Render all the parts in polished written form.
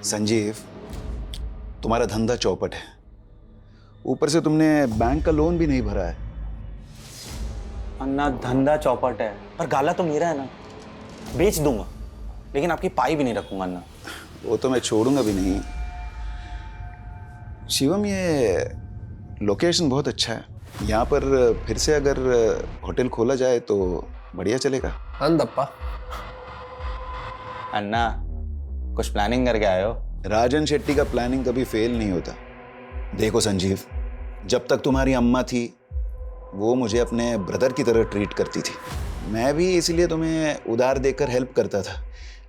संजीव, तुम्हारा धंधा चौपट है, ऊपर से तुमने बैंक का लोन भी नहीं भरा है। अन्ना धंधा चौपट है पर गाला तो मेरा है ना, बेच दूंगा लेकिन आपकी पाई भी नहीं रखूंगा अन्ना। वो तो मैं छोड़ूंगा भी नहीं। शिवम, ये लोकेशन बहुत अच्छा है, यहाँ पर फिर से अगर होटल खोला जाए तो बढ़िया चलेगा। अंदप्पा, अन्ना कुछ प्लानिंग करके आए हो? राजन शेट्टी का प्लानिंग कभी फेल नहीं होता। देखो संजीव, जब तक तुम्हारी अम्मा थी वो मुझे अपने ब्रदर की तरह ट्रीट करती थी, मैं भी इसलिए तुम्हें उधार देकर हेल्प करता था,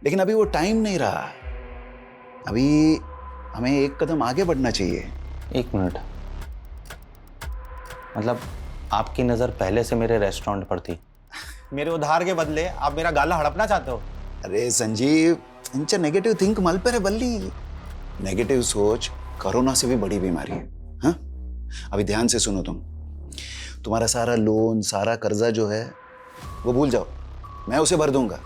लेकिन अभी वो टाइम नहीं रहा। अभी हमें एक कदम आगे बढ़ना चाहिए। एक मिनट, मतलब आपकी नज़र पहले से मेरे रेस्टोरेंट पर थी, मेरे उधार के बदले आप मेरा गाला हड़पना चाहते हो? अरे संजीव, इंचा नेगेटिव थिंक मल पर है बल्ली। नेगेटिव सोच कोरोना से भी बड़ी बीमारी है। हाँ, अभी ध्यान से सुनो, तुम्हारा सारा लोन, सारा कर्जा जो है वो भूल जाओ, मैं उसे भर दूंगा,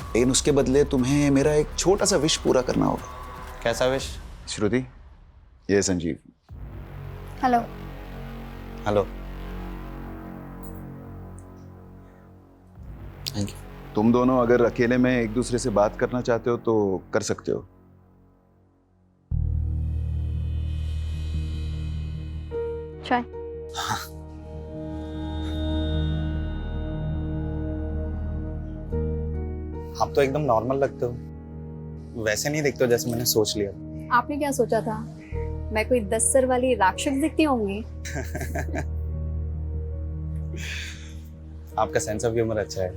लेकिन उसके बदले तुम्हें मेरा एक छोटा सा विश पूरा करना होगा। कैसा विश? श्रुति, ये Sanjeev. Hello. Hello. Thank you. तुम दोनों अगर अकेले में एक दूसरे से बात करना चाहते हो तो कर सकते हो। चाय। आप तो एकदम नॉर्मल लगते हो, वैसे नहीं दिखते हो जैसे मैंने सोच लिया। आपने क्या सोचा था, मैं कोई 10 सर वाली राक्षस दिखती होंगी? आपका सेंस ऑफ ह्यूमर अच्छा है।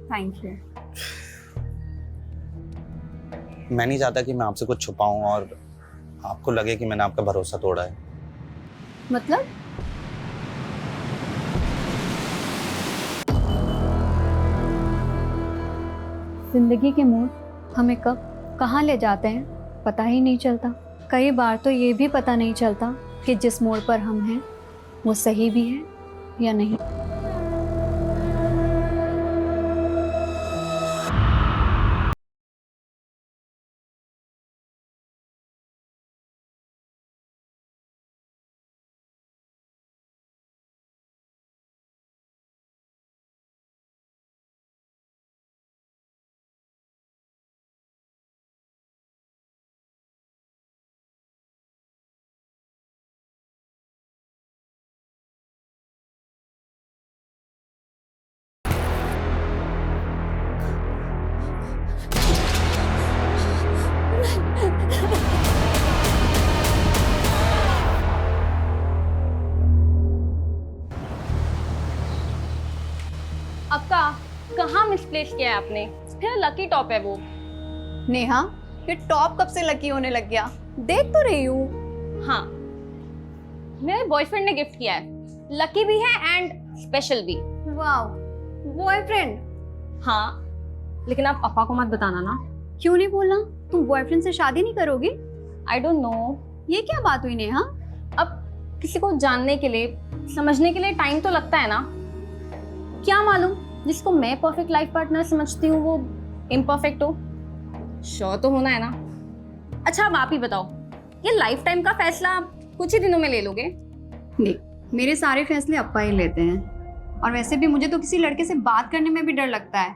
Thank you. मैं नहीं चाहता कि मैं आपसे कुछ छुपाऊं और आपको लगे कि मैंने आपका भरोसा तोड़ा है। मतलब? जिंदगी के मोड़ हमें कब कहाँ ले जाते हैं पता ही नहीं चलता। कई बार तो ये भी पता नहीं चलता कि जिस मोड़ पर हम हैं वो सही भी है या नहीं। अक्का, कहाँ मिसप्लेस किया है आपने? फिर लकी टॉप है वो। नेहा, ये टॉप कब से लकी होने लग गया? देख तो रही हूँ। हाँ, मेरे बॉयफ्रेंड ने गिफ्ट किया है। लकी भी है एंड स्पेशल भी। वाह, बॉयफ्रेंड? हाँ, लेकिन आप पापा को मत बताना ना। क्यों नहीं बोलना? तुम बॉयफ्रेंड से शादी नहीं करोगी? I don't know. ये क्या बात हुई नेहा? अब किसी को जानने के लिए, समझने के लिए टाइम तो लगता है ना। क्या मालूम जिसको मैं परफेक्ट लाइफ पार्टनर समझती हूँ वो इम्परफेक्ट हो। श्योर तो होना है ना। अच्छा, अब आप ही बताओ, ये लाइफ टाइम का फैसला आप कुछ ही दिनों में ले लोगे? देख, मेरे सारे फैसले अप्पा ही लेते हैं, और वैसे भी मुझे तो किसी लड़के से बात करने में भी डर लगता है।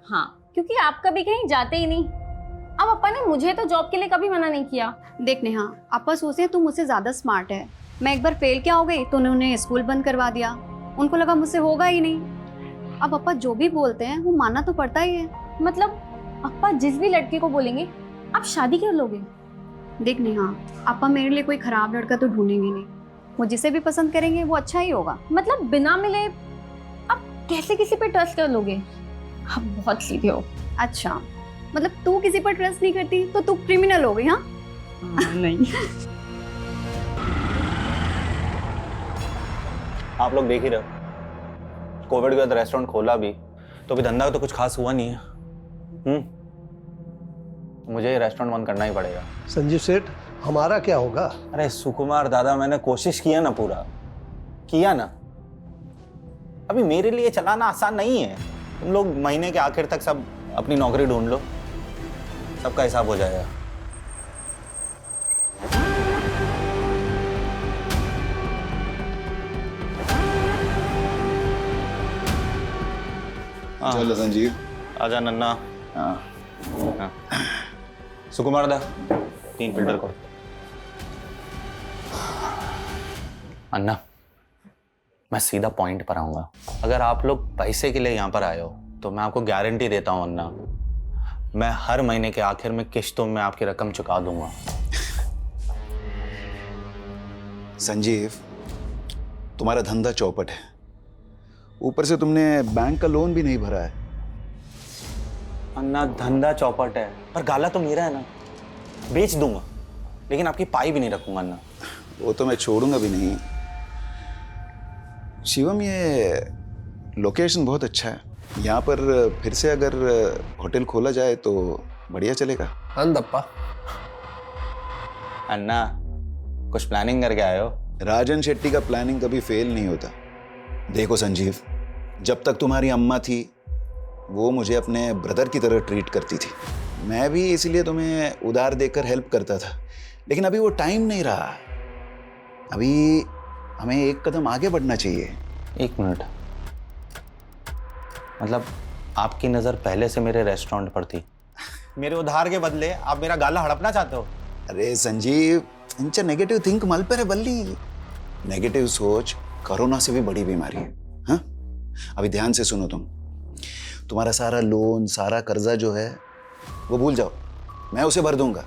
हाँ, क्योंकि आप कभी कहीं जाते ही नहीं। अब अप्पा ने मुझे तो जॉब के लिए कभी मना नहीं किया। देख नेहा, अप्पा सोचते हैं तू मुझसे ज्यादा स्मार्ट है। मैं एक बार फेल क्या हो गई तो उन्होंने स्कूल बंद करवा दिया। उनको लगा मुझसे होगा ही नहीं। अब अप्पा जो भी बोलते हैं वो मानना तो पड़ता ही है। मतलब अप्पा जिस भी लड़के को बोलेंगे आप शादी कर लोगे? देख नेहा, अप्पा मेरे लिए कोई खराब लड़का तो ढूंढेंगे नहीं। वो जिसे भी पसंद करेंगे वो अच्छा ही होगा। मतलब बिना मिले आप कैसे किसी पे ट्रस्ट कर लोगे? आप बहुत सीधे हो। अच्छा, मतलब तू किसी पर ट्रस्ट नहीं करती तो तू क्रिमिनल हो गई? हाँ नहीं। आप लोग देख ही रहे हो, कोविड के बाद रेस्टोरेंट खोला भी तो अभी धंधा तो कुछ खास हुआ नहीं है। मुझे ये रेस्टोरेंट बंद करना ही पड़ेगा। संजीव सेठ, हमारा क्या होगा? अरे सुकुमार दादा, मैंने कोशिश किया ना, पूरा किया ना। अभी मेरे लिए चलाना आसान नहीं है। तुम लोग महीने के आखिर तक सब अपनी नौकरी ढूंढ लो, सबका हिसाब हो जाएगा। हाँ। चलो संजीव। आजा नन्ना। हाँ सुकुमार दा 3 फिल्टर को। अन्ना, मैं सीधा पॉइंट पर आऊंगा। अगर आप लोग पैसे के लिए यहाँ पर आए हो तो मैं आपको गारंटी देता हूँ अन्ना, मैं हर महीने के आखिर में किश्तों में आपकी रकम चुका दूंगा। संजीव, तुम्हारा धंधा चौपट है, ऊपर से तुमने बैंक का लोन भी नहीं भरा है। अन्ना, धंधा चौपट है पर गाला तो मेरा है ना, बेच दूंगा लेकिन आपकी पाई भी नहीं रखूंगा अन्ना। वो तो मैं छोड़ूंगा भी नहीं। शिवम, ये लोकेशन बहुत अच्छा है, यहाँ पर फिर से अगर होटल खोला जाए तो बढ़िया चलेगा। अंदप्पा, अन्ना, कुछ प्लानिंग करके आए हो? राजन शेट्टी का प्लानिंग कभी फेल नहीं होता। देखो संजीव, जब तक तुम्हारी अम्मा थी वो मुझे अपने ब्रदर की तरह ट्रीट करती थी। मैं भी इसलिए तुम्हें उधार देकर हेल्प करता था, लेकिन अभी वो टाइम नहीं रहा। अभी हमें एक कदम आगे बढ़ना चाहिए। 1 मिनट, मतलब आपकी नज़र पहले से मेरे रेस्टोरेंट पर थी, मेरे उधार के बदले आप मेरा गाला हड़पना चाहते हो? अरे संजीव, इंचा नेगेटिव थिंक मल पर है बल्ली। नेगेटिव सोच कोरोना से भी बड़ी बीमारी है। हाँ, अभी ध्यान से सुनो। तुम्हारा सारा लोन, सारा कर्जा जो है वो भूल जाओ, मैं उसे भर दूंगा।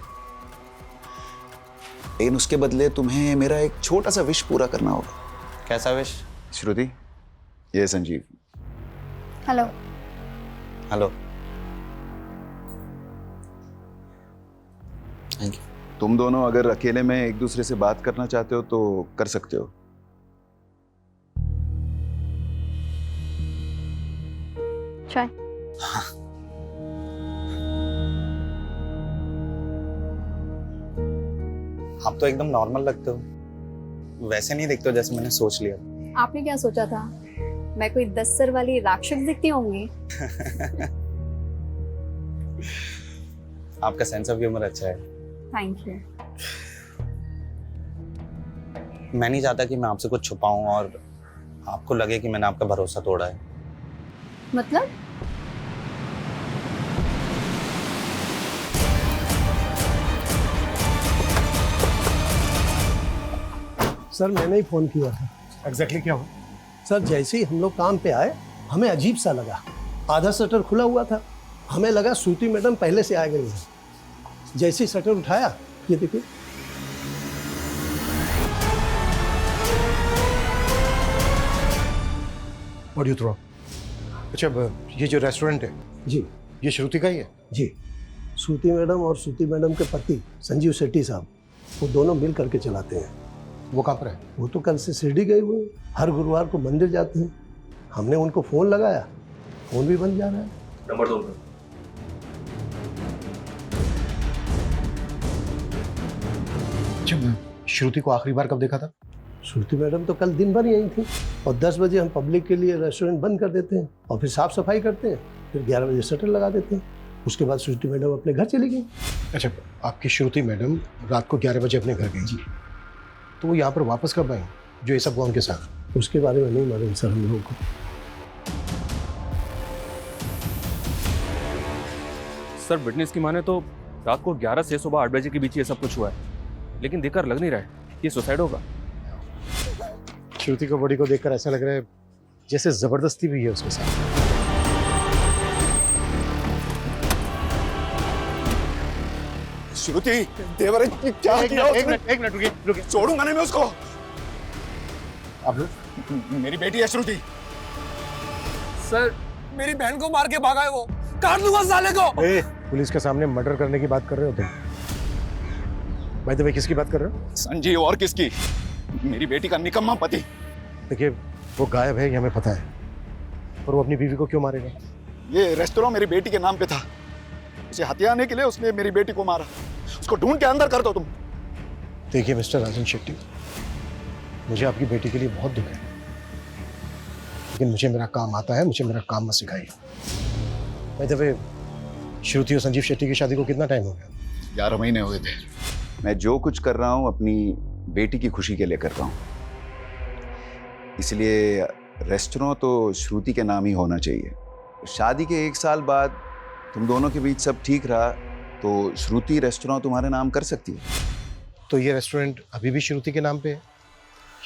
लेकिन उसके बदले तुम्हें मेरा एक छोटा सा विश पूरा करना होगा। कैसा विश? श्रुति, ये Sanjeev. Hello. Hello. Thank you. तुम दोनों अगर अकेले में एक दूसरे से बात करना चाहते हो तो कर सकते हो। चाय। आप तो एकदम नॉर्मल लगते हो, वैसे नहीं दिखते हो जैसे मैंने सोच लिया। आपने क्या सोचा था, मैं कोई 10 सर वाली राक्षस दिखती होंगी? आपका सेंस ऑफ ह्यूमर अच्छा है। Thank you. मैं नहीं चाहता कि मैं आपसे कुछ छुपाऊं और आपको लगे कि मैंने आपका भरोसा तोड़ा है। मतलब? सर मैंने ही फ़ोन किया था। एग्जैक्टली क्या हुआ? सर जैसे ही हम लोग काम पे आए हमें अजीब सा लगा। आधा शटर खुला हुआ था, हमें लगा श्रुति मैडम पहले से आ गई है। जैसे ही शटर उठाया, ये देखिए। What you throw? अच्छा, ये जो रेस्टोरेंट है जी ये श्रुति का ही है? जी, श्रुति मैडम और श्रुति मैडम के पति संजीव शेट्टी साहब, वो दोनों मिल करके चलाते हैं। वो कहाँ पर है? वो तो कल से शिरडी गए हुए हैं, हर गुरुवार को मंदिर जाते हैं। हमने उनको फ़ोन लगाया, फ़ोन भी बंद जा रहा है। नंबर 2 अच्छा, श्रुति को आखिरी बार कब देखा था? श्रुति मैडम तो कल दिन भर यहीं थी, और 10 बजे हम पब्लिक के लिए रेस्टोरेंट बंद कर देते हैं और फिर साफ सफाई करते हैं, फिर 11 बजे शटर लगा देते हैं। उसके बाद श्रुति मैडम अपने घर चली गई। अच्छा, आपकी श्रुति मैडम रात को 11 बजे अपने घर गई जी, तो वो यहाँ पर वापस कब आई जो ये सब हुआ उनके साथ? उसके बारे में नहीं मालूम सर हम लोगों को। सर, विटनेस की माने तो रात को 11 से सुबह 8 बजे के बीच ये सब कुछ हुआ है, लेकिन देखकर लग नहीं रहा है ये सुसाइड होगा। श्रुति को बॉडी को देखकर ऐसा लग रहा है जैसे जबरदस्ती भी है उसके साथ। श्रुति, देवर क्या किया? एक मिनट रुकिए। छोड़ूंगा नहीं मैं उसको। आप लोग? मेरी बेटी है श्रुति। सर, मेरी बहन को मार के भागा है वो, काट दूंगा साले को। पुलिस के सामने मर्डर करने की बात कर रहे हो तुम? बाय द वे, किसकी बात कर रहे हो? संजीव, और किसकी? मेरी बेटी का निकम्मा पति। देखिए, वो गायब है ये हमें पता है, पर वो अपनी बीवी को क्यों मारेगा? ये रेस्टोरेंट मेरी बेटी के नाम पे था, उसे हथियाने के लिए उसने मेरी बेटी को मारा। उसको ढूंढ के अंदर कर दो तुम। देखिए मिस्टर राजन शेट्टी, मुझे आपकी बेटी के लिए बहुत दुख है, लेकिन मुझे मेरा काम आता है, मुझे मेरा काम मत सिखाइए। बाय द वे, श्रुति और संजीव शेट्टी की शादी को कितना टाइम हो गया? 11 महीने हुए थे। मैं जो कुछ कर रहा हूँ अपनी बेटी की खुशी के लिए कर रहा हूँ, इसलिए रेस्टोरेंट तो श्रुति के नाम ही होना चाहिए। शादी के 1 साल बाद तुम दोनों के बीच सब ठीक रहा तो श्रुति रेस्टोरेंट तुम्हारे नाम कर सकती है। तो ये रेस्टोरेंट अभी भी श्रुति के नाम पे है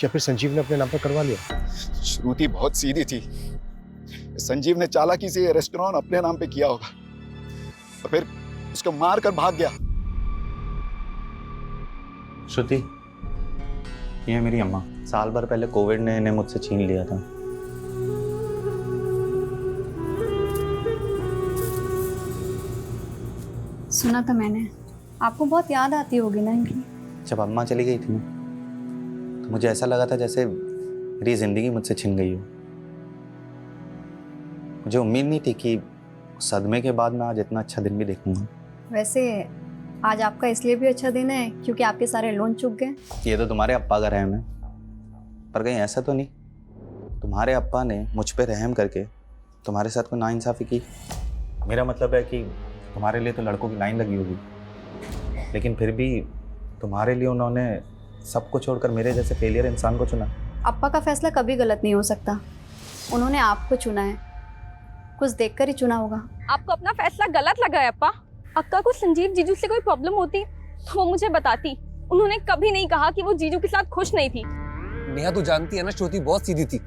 या फिर संजीव ने अपने नाम पर करवा लिया? श्रुति बहुत सीधी थी, संजीव ने चालाकी से ये रेस्टोरेंट अपने नाम पे किया होगा और फिर उसको मार कर भाग गया। श्रुति, ये है मेरी अम्मा। साल भर पहले कोविड ने इन्हें मुझसे छीन लिया था। सुना था मैंने, आपको बहुत याद आती होगी ना इनकी। जब अम्मा चली गई थी ना, तो मुझे ऐसा लगा था जैसे मेरी जिंदगी मुझसे छिन गई हो। मुझे उम्मीद नहीं थी कि सदमे के बाद मैं आज इतना अच्छा दिन भी देखूंगा। वैसे आज आपका इसलिए भी अच्छा दिन है क्योंकि आपके सारे लोन चुक गए। ये तो तुम्हारे अप्पा का रहम है, पर कहीं ऐसा तो नहीं तुम्हारे अप्पा ने मुझ पे रहम करके तुम्हारे साथ कोई नाइंसाफ़ी की? मेरा मतलब है कि तुम्हारे लिए तो लड़कों की लाइन लगी होगी, लेकिन फिर भी तुम्हारे लिए उन्होंने सबको छोड़कर मेरे जैसे फेलियर इंसान को चुना। अप्पा का फैसला कभी गलत नहीं हो सकता, उन्होंने आपको चुना है, कुछ देखकर ही चुना होगा। आपको अपना फैसला गलत लगा है अप्पा? अक्का को संजीव जीजू से कोई प्रॉब्लम होती तो वो मुझे बताती। उन्होंने कभी नहीं कहा कि वो जीजू के साथ खुश नहीं थी। नेहा तू जानती है ना, श्रुति बहुत सीधी थी,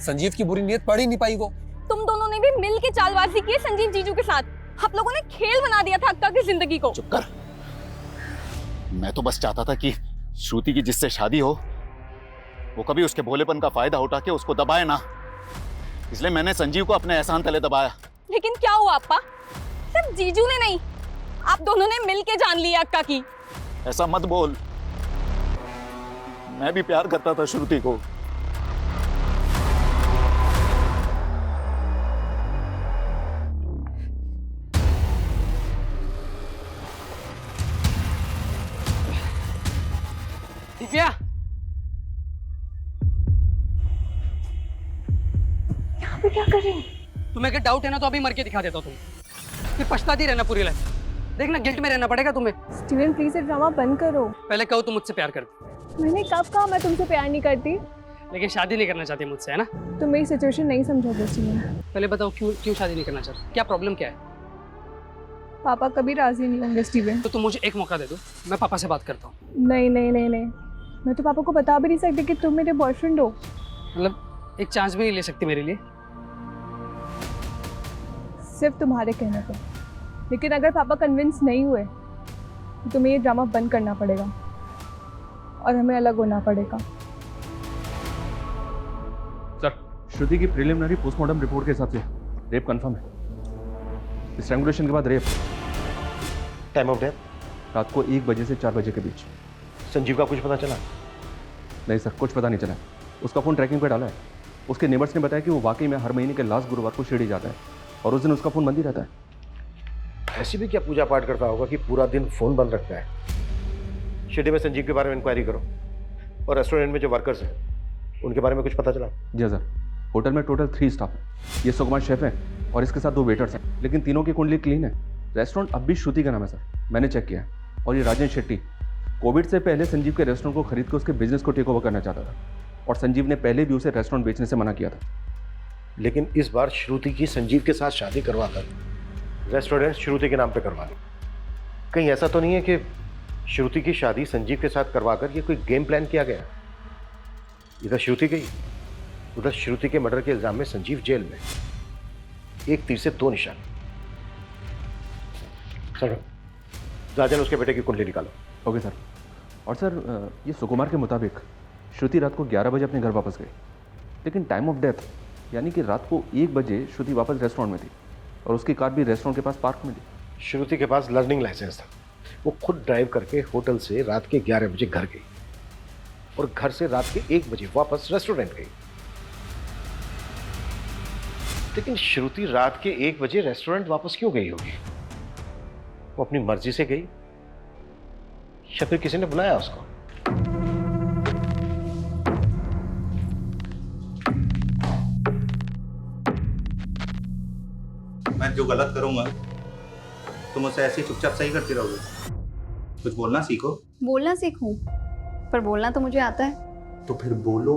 संजीव की बुरी नीयत पढ़ ही नहीं पाई वो। तुम दोनों ने भी मिल के चालबाजी की है संजीव जीजू के साथ। आप लोगों ने खेल बना दिया था अक्का की जिंदगी को। चुप कर। मैं तो बस चाहता था कि श्रुति की जिससे शादी हो वो कभी उसके भोलेपन का फायदा उठा के उसको दबाए ना, इसलिए मैंने संजीव को अपने एहसान तले दबाया। लेकिन क्या हुआ अप्पा? सिर्फ जीजू ने नहीं, आप दोनों ने मिल के जान लिया अक्का की। ऐसा मत बोल, मैं भी प्यार करता था श्रुति को। दिव्या, यहाँ पे क्या कर रहे हैं? तुम्हें अगर डाउट है ना तो अभी मर के दिखा देता हूँ, फिर पछताती रहना पूरी लाइफ। देखना गिल्ट में रहना पड़ेगा तुम्हें। स्टीवन प्लीज ये ड्रामा बंद करो। पहले कहो तुम मुझसे प्यार करती, मैंने कब कहा मैं तुमसे प्यार नहीं करती? लेकिन शादी नहीं करना चाहती मुझसे, है ना? तुम मेरी सिचुएशन नहीं समझोगे स्टीवन। पहले बताओ क्यों शादी नहीं करना चाहती? क्या प्रॉब्लम क्या है? पापा कभी राजी नहीं होंगे स्टीवन। तो तुम मुझे एक मौका दे दो, मैं पापा से बात करता हूँ। नहीं नहीं नहीं नहीं, मैं तो पापा को बता भी नहीं सकती कि तुम मेरे बॉयफ्रेंड हो। मतलब एक चांस भी नहीं ले सकती मेरे लिए? सिर्फ तुम्हारे कहने पर। लेकिन अगर पापा कन्विंस नहीं हुए तो तुम्हें ये ड्रामा बंद करना पड़ेगा और हमें अलग होना पड़ेगा। सर, श्रुति की प्रीलिमिनरी पोस्टमार्टम रिपोर्ट के हिसाब से रेप कंफर्म है। स्ट्रैंगुलेशन के बाद रेप। Time of death? रात को 1 बजे से 4 बजे के बीच। संजीव का कुछ पता चला? नहीं सर, कुछ पता नहीं चला। उसका फ़ोन ट्रैकिंग पे डाला है। उसके नेबर्स ने बताया कि वो वाकई में हर महीने के लास्ट गुरुवार को शिरडी जाता है और उस दिन उसका फ़ोन बंद ही रहता है। ऐसी भी क्या पूजा पाठ करता होगा कि पूरा दिन फोन बंद रखता है? शिरडी में संजीव के बारे में इंक्वायरी करो और रेस्टोरेंट में जो वर्कर्स हैं उनके बारे में कुछ पता चला? जी सर, होटल में टोटल 3 स्टाफ है। ये सुकुमार शेफ हैं और इसके साथ 2 वेटर्स हैं, लेकिन तीनों की कुंडली क्लीन है। रेस्टोरेंट अब भी श्रुति का नाम है सर, मैंने चेक किया है। और ये राजेश शेट्टी कोविड से पहले संजीव के रेस्टोरेंट को खरीद कर उसके बिजनेस को टेक ओवर करना चाहता था और संजीव ने पहले भी उसे रेस्टोरेंट बेचने से मना किया था। लेकिन इस बार श्रुति की संजीव के साथ शादी करवाकर रेस्टोरेंट श्रुति के नाम पे करवा ली। कहीं ऐसा तो नहीं है कि श्रुति की शादी संजीव के साथ करवाकर ये कोई गेम प्लान किया गया? इधर श्रुति गई, उधर श्रुति के मर्डर के इल्जाम में संजीव जेल में। एक तीर से 2 निशान। सर, राजन उसके बेटे की कुंडली निकालो। Okay sir. और सर, ये सुकुमार के मुताबिक श्रुति रात को 11 बजे अपने घर वापस गई, लेकिन टाइम ऑफ डेथ यानी कि रात को 1 बजे श्रुति वापस रेस्टोरेंट में थी और उसकी कार भी रेस्टोरेंट के पास पार्क में थी। श्रुति के पास लर्निंग लाइसेंस था, वो खुद ड्राइव करके होटल से रात के 11 बजे घर गई और घर से रात के 1 बजे वापस रेस्टोरेंट गई। लेकिन श्रुति रात के 1 बजे रेस्टोरेंट वापस क्यों गई होगी? वो अपनी मर्जी से गई या फिर किसी ने बुलाया उसको? मैं जो गलत करूंगा तुम उससे ऐसे ही चुपचाप सही करती रहोगे? कुछ बोलना सीखो। बोलना सीखूं, पर बोलना तो मुझे आता है। तो फिर बोलो।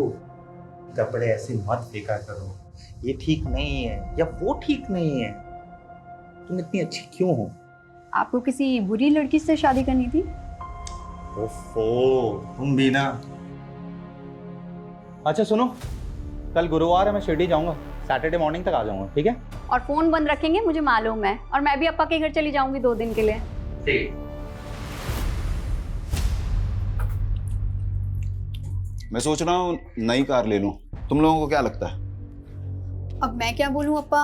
कपड़े ऐसे मत फेंका करो, ये ठीक नहीं है या वो ठीक नहीं है। तुम इतनी अच्छी क्यों हो? आपको किसी बुरी लड़की से शादी करनी थी? ओफो, तुम भी ना। अच्छा सुनो, कल गुरुवार है, मैं शिरडी जाऊंगा, सैटरडे मॉर्निंग तक आ जाऊंगा, ठीक है? और फोन बंद रखेंगे, मुझे मालूम है। और मैं भी अप्पा के घर चली जाऊंगी 2 दिन के लिए। ठीक। मैं सोच रहा हूँ नई कार ले लूं, तुम लोगों को क्या लगता है? अब मैं क्या बोलूं अप्पा,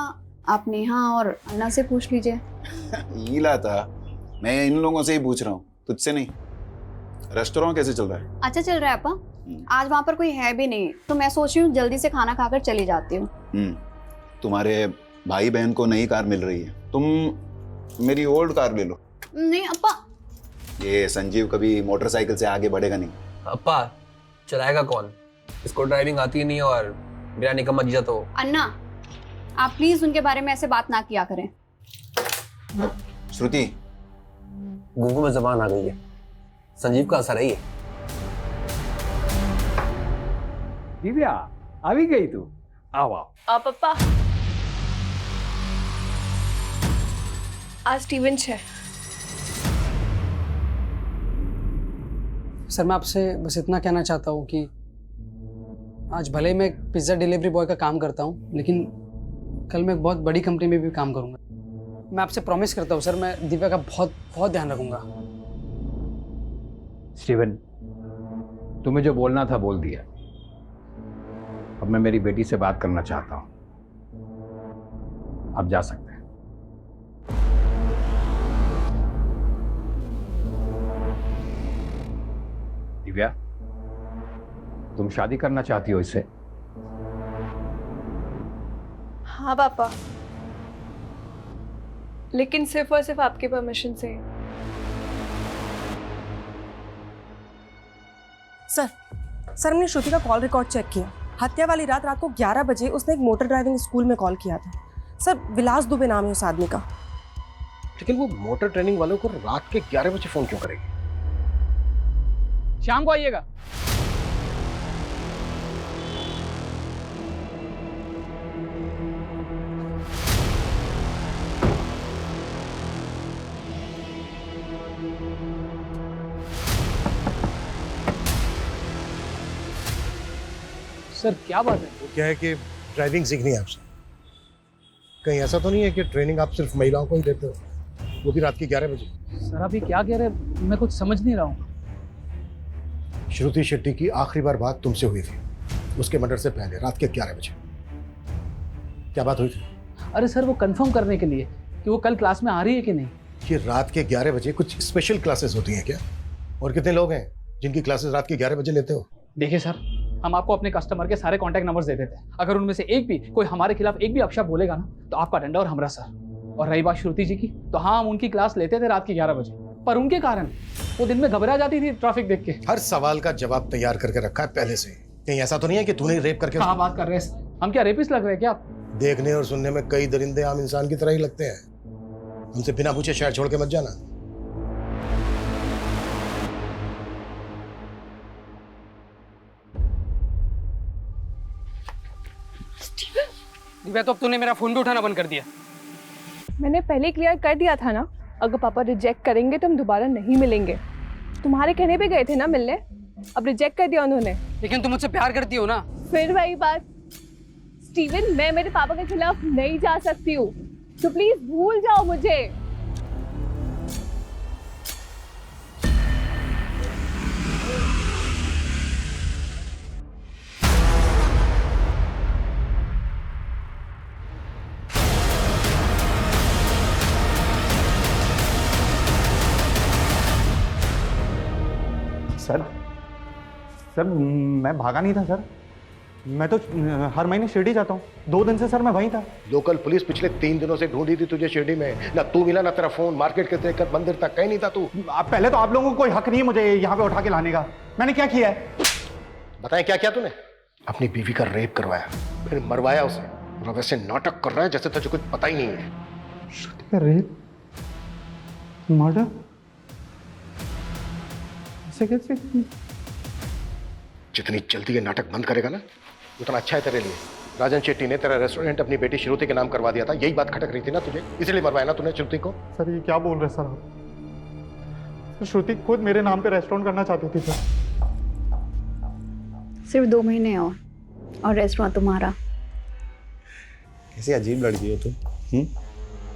आप नेहा और अन्ना से पूछ लीजिए। हीला था, मैं इन लोगों से ही पूछ रहा हूँ, तुझसे नहीं। रेस्टोरेंट कैसे चल रहा है? अच्छा चल रहा है अप्पा, आज वहाँ पर कोई है भी नहीं, तो मैं सोच रही हूँ जल्दी से खाना खाकर चली जाती हूँ। तुम्हारे भाई बहन को नई कार मिल रही है, तुम मेरी ओल्ड कार ले लो। नहीं अप्पा। ये संजीव कभी मोटरसाइकिल से आगे बढ़ेगा नहीं। अप्पा चलाएगा कौन? इसको ड्राइविंग आती नहीं और मेरा निकम्मा जीजा तो। अन्ना, आप प्लीज उनके बारे में ऐसे बात ना किया करें। श्रुति, गुंगू में जबान आ गई है, संजीव का असर है ये। दिव्या आ भी गई तू? आओ आओ। पप्पा आज स्टीवन है। सर मैं आपसे बस इतना कहना चाहता हूँ कि आज भले ही मैं एक पिज़्ज़ा डिलीवरी बॉय का काम करता हूँ, लेकिन कल मैं एक बहुत बड़ी कंपनी में भी काम करूँगा। मैं आपसे प्रॉमिस करता हूँ सर, मैं दिव्या का बहुत बहुत ध्यान रखूँगा। स्टीवन, तुम्हें जो बोलना था बोल दिया। अब मैं मेरी बेटी से बात करना चाहता हूँ, आप जा सकते हैं। दिव्या, तुम शादी करना चाहती हो इससे? हाँ पापा, लेकिन सिर्फ और सिर्फ आपके परमिशन से। सर हमने श्रुति का कॉल रिकॉर्ड चेक किया। हत्या वाली रात को 11 बजे उसने एक मोटर ड्राइविंग स्कूल में कॉल किया था। सर विलास दुबे नाम है उस आदमी का। लेकिन वो मोटर ट्रेनिंग वालों को रात के 11 बजे फोन क्यों करेगी? शाम को आइएगा। सर क्या बात है? वो क्या है कि ड्राइविंग सीखनी है आपसे। कहीं ऐसा तो नहीं है कि ट्रेनिंग आप सिर्फ महिलाओं को ही देते हो, वो भी रात के 11 बजे? सर आप ये क्या कह रहे हैं, मैं कुछ समझ नहीं रहा हूँ। श्रुति शेट्टी की आखिरी बार बात तुमसे हुई थी उसके मर्डर से पहले, रात के 11 बजे। क्या बात हुई थी? अरे सर वो कंफर्म करने के लिए कि वो कल क्लास में आ रही है कि नहीं। कि रात के 11 बजे कुछ स्पेशल क्लासेस होती हैं क्या? और कितने लोग हैं जिनकी क्लासेस रात के 11 बजे लेते हो? देखिए सर, हम आपको अपने कस्टमर के सारे कॉन्टैक्ट नंबर्स दे देते हैं। अगर उनमें से एक भी कोई हमारे खिलाफ एक भी अपशब्द बोलेगा ना, तो आपका डंडा और हमरा सर। और रही बात श्रुति जी की, तो हाँ हम उनकी क्लास लेते थे रात के 11 बजे, पर उनके कारण वो दिन में घबरा जाती थी ट्रैफिक देख के। हर सवाल का जवाब तैयार करके रखा है पहले से। कहीं ऐसा तो नहीं है कि तूने रेप करके? कहाँ बात कर रहे हैं, हम क्या रेपिस्ट लग रहे हैं क्या? देखने और सुनने में कई दरिंदे आम इंसान की तरह ही लगते हैं। हमसे बिना पूछे शहर छोड़ के मत जाना। दिव्या, तो अब तूने मेरा फोन भी उठाना बंद कर दिया। मैंने पहले क्लियर कर दिया था ना, अगर पापा रिजेक्ट करेंगे तो हम दोबारा नहीं मिलेंगे। तुम्हारे कहने पे गए थे ना मिलने, अब रिजेक्ट कर दिया उन्होंने। लेकिन तुम मुझसे प्यार करती हो ना? फिर वही बात। स्टीवन, मैं मेरे पापा के खिलाफ नहीं जा सकती हूँ, तो प्लीज भूल जाओ मुझे। सर मैं भागा नहीं था सर, मैं तो हर महीने शिरडी जाता हूँ। 2 दिन से सर मैं वहीं था। लोकल पुलिस पिछले 3 दिनों से ढूंढी थी तुझे शिरडी में, ना तू मिला ना तेरा फोन, मार्केट के लेकर मंदिर तक कहीं नहीं था तू। पहले तो आप लोगों को कोई हक नहीं है मुझे यहाँ पे उठा के लाने का। मैंने क्या किया है? बताएं क्या किया तूने? अपनी बीवी का रेप करवाया, फिर मरवाया उसे, और वैसे नाटक कर रहा है जैसे तुझे कुछ पता ही नहीं है। श्रुति का रेप? मर्डर? ऐसे कैसे? जितनी जल्दी ये नाटक बंद करेगा ना उतना अच्छा है तेरे लिए। राजन शेट्टी ने तेरा रेस्टोरेंट अपनी बेटी श्रुति के नाम करवा दिया था, यही बात खटक रही थी ना तुझे, इसलिए मरवाया ना तूने श्रुति को। सर ये क्या बोल रहे सर आप? श्रुति खुद मेरे नाम पे रेस्टोरेंट करना चाहती थी सर। सिर्फ 2 महीने और रेस्टोरेंट तुम्हारा। कैसी अजीब लड़की हो तुम।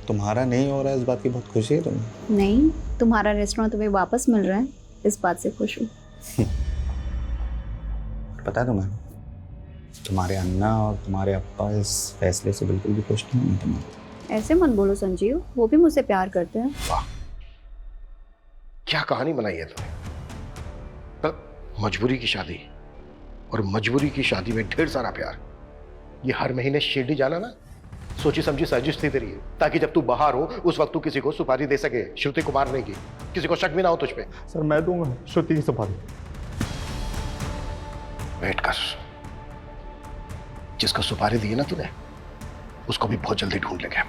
तुम्हारा नहीं हो रहा है इस बात की बहुत खुशी है तुम्हें? नहीं, तुम्हारा रेस्टोरेंट तुम्हें वापस मिल रहा है, इस बात से खुश हूँ। पता है तुम्हें, तुम्हारे अन्ना और तुम्हारे अप्पा इस फैसले से बिल्कुल भी खुश नहीं है तुम्हारे। ऐसे मत बोलो संजीव, वो भी मुझसे प्यार करते हैं। वाह, क्या कहानी बनाई है तुमने। पर मजबूरी की शादी, और मजबूरी की शादी में ढेर सारा प्यार। ये हर महीने शिरडी जाना ना सोची समझी साजिश थी तेरी, ताकि जब तू बाहर हो उस वक्त तू किसी को सुपारी दे सके, श्रुति को मारने की, किसी को शक भी ना हो तुझ पे। सर मैं दूंगा श्रुति की सुपारी। वेट कर, जिसको सुपारी दी है ना तूने उसको भी बहुत जल्दी ढूंढ लेंगे।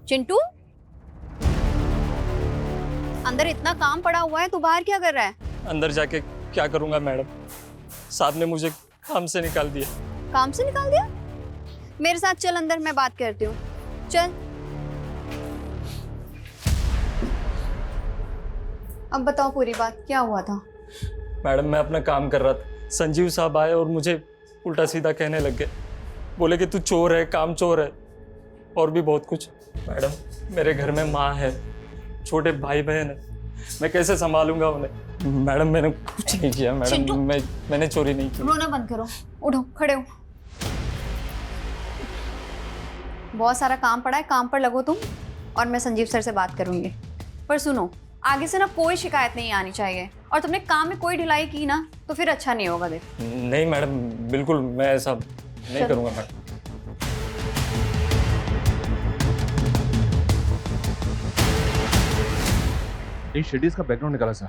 चिंटू, अंदर इतना काम पड़ा हुआ है, तू बाहर क्या कर रहा है? अंदर जाके क्या करूंगा मैडम, साहब ने मुझे काम से निकाल दिया। काम से निकाल दिया? मेरे साथ चल अंदर, मैं बात करती हूँ, चल। अब बताओ पूरी बात, क्या हुआ था? मैडम मैं अपना काम कर रहा था, संजीव साहब आए और मुझे उल्टा सीधा कहने लग गए। बोले कि तू चोर है, काम चोर है, और भी बहुत कुछ। मैडम मेरे घर में माँ है, छोटे भाई बहन है, मैं कैसे संभालूंगा उन्हें? मैडम मैंने कुछ नहीं किया मैडम, मैंने चोरी नहीं की। रोना बंद करो, उठो, खड़े हो। बहुत सारा काम पड़ा है, काम पर लगो तुम, और मैं संजीव सर से बात करूंगी। पर सुनो, आगे से ना कोई शिकायत नहीं आनी चाहिए, और तुमने काम में कोई ढिलाई की ना तो फिर अच्छा नहीं होगा। देख नहीं मैडम, बिल्कुल मैं ऐसा नहीं करूंगा मैडम। इस शेडीज का बैकग्राउंड निकाला सर।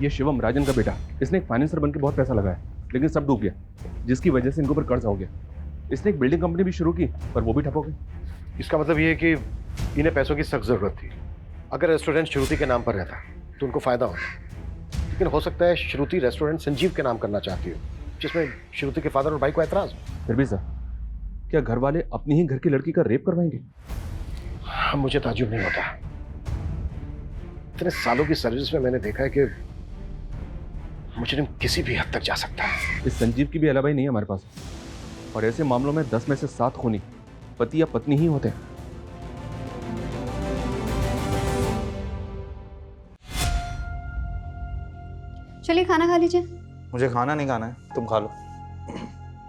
ये शिवम, राजन का बेटा, इसने एक फाइनेंसर बनकर बहुत पैसा लगाया, लेकिन सब डूब गया, जिसकी वजह से इनके ऊपर कर्ज हो गया। इसने एक बिल्डिंग कंपनी भी शुरू की, पर वो भी ठप हो गई। इसका मतलब ये है कि इन्हें पैसों की सख्त जरूरत थी। अगर रेस्टोरेंट श्रुति के नाम पर रहता तो उनको फायदा होता, लेकिन हो सकता है श्रुति रेस्टोरेंट संजीव के नाम करना चाहती हो, जिसमें श्रुति के फादर और भाई को एतराज हो। फिर भी सर, क्या घर वाले अपनी ही घर की लड़की का रेप करवाएंगे? मुझे ताज्जुब नहीं होता। इतने सालों की सर्विस में मैंने देखा है कि मुजरिम किसी भी हद तक जा सकता है। इस संजीव की भी अलावा नहीं है हमारे पास, और ऐसे मामलों में 10 में से 7 खूनी पति या पत्नी ही होते हैं। चलिए खाना खा लीजिए। मुझे खाना नहीं खाना है, तुम खा लो।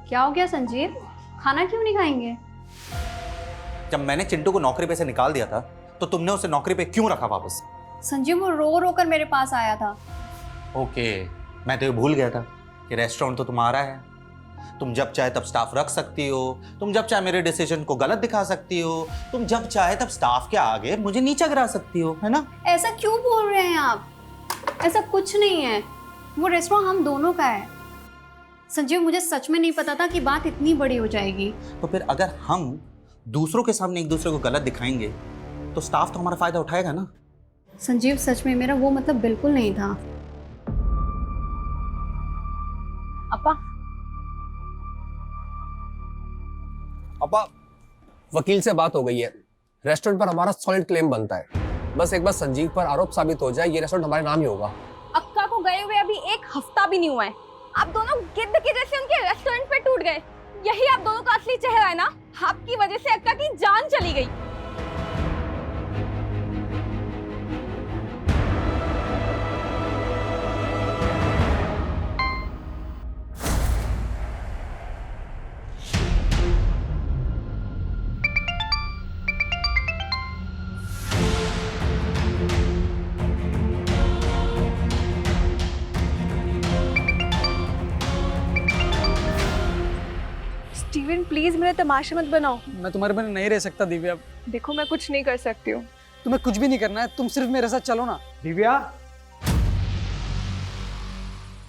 क्या हो गया संजीव, खाना क्यों नहीं खाएंगे? जब मैंने चिंटू को नौकरी पे से निकाल दिया था तो तुमने उसे नौकरी पे क्यों रखा वापस? संजीव वो रो रो कर मेरे पास आया था। ओके, मैं तो ये भूल गया था कि रेस्टोरेंट तो तुम्हारा है। तुम जब चाहे तब स्टाफ रख सकती हो, तुम जब चाहे मेरे डिसीजन को गलत दिखा सकती हो, तुम जब चाहे तब स्टाफ के आगे मुझे नीचा गिरा सकती हो, है ना? ऐसा क्यों बोल रहे हैं आप? ऐसा कुछ नहीं है, वो रेस्टोरेंट हम दोनों का है। संजीव मुझे सच में नहीं पता था कि बात इतनी बड़ी हो जाएगी। तो फिर अगर हम दूसरों के सामने एक दूसरे को गलत दिखाएंगे तो स्टाफ तो हमारा फायदा उठाएगा ना। संजीव सच में मेरा वो मतलब बिल्कुल नहीं था। अपा, वकील से बात हो गई है, रेस्टोरेंट पर हमारा सॉलिड क्लेम बनता है। बस एक बार संजीव पर आरोप साबित हो जाए, ये रेस्टोरेंट हमारे नाम ही होगा। अक्का को गए हुए अभी 1 हफ्ता भी नहीं हुआ है, आप दोनों गिद्ध के जैसे उनके रेस्टोरेंट पे टूट गए। यही आप दोनों का असली चेहरा है ना? आपकी वजह से अक्का की जान चली गई। स्टीवन प्लीज मेरा तमाशा मत बनाओ। मैं तुम्हारे बिना नहीं रह सकता दिव्या। देखो मैं कुछ नहीं कर सकती हूँ, तुम्हें कुछ भी नहीं करना है, तुम सिर्फ मेरे साथ चलो ना। दिव्या,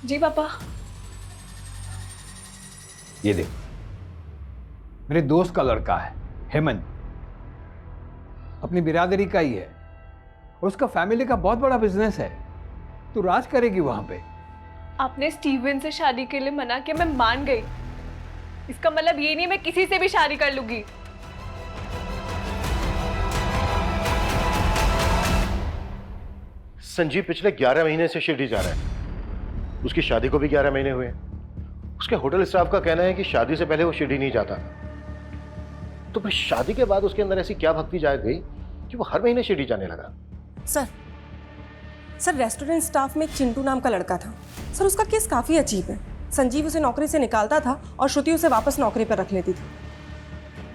जी पापा। ये देख, मेरे दोस्त का लड़का है हेमंत, अपनी बिरादरी का ही है और उसका फैमिली का बहुत बड़ा बिजनेस है। तू राज करेगी वहां पे। आपने स्टीवन से शादी के लिए मना किया, मैं मान गई। इसका मतलब ये नहीं मैं किसी से भी शादी कर लूंगी। संजीव पिछले 11 महीने से शिरडी जा रहा है। उसकी शादी को भी 11 महीने हुए। उसके होटल स्टाफ का कहना है कि शादी से पहले वो शिरडी नहीं जाता। तो फिर शादी के बाद उसके अंदर ऐसी क्या भक्ति जाग गई कि वो हर महीने शिरडी जाने लगा? सर रेस्टोरेंट स्टाफ में एक चिंटू नाम का लड़का था। सर उसका केस काफ़ी अजीब है। संजीव उसे नौकरी से निकालता था और श्रुति उसे वापस नौकरी पर रख लेती थी।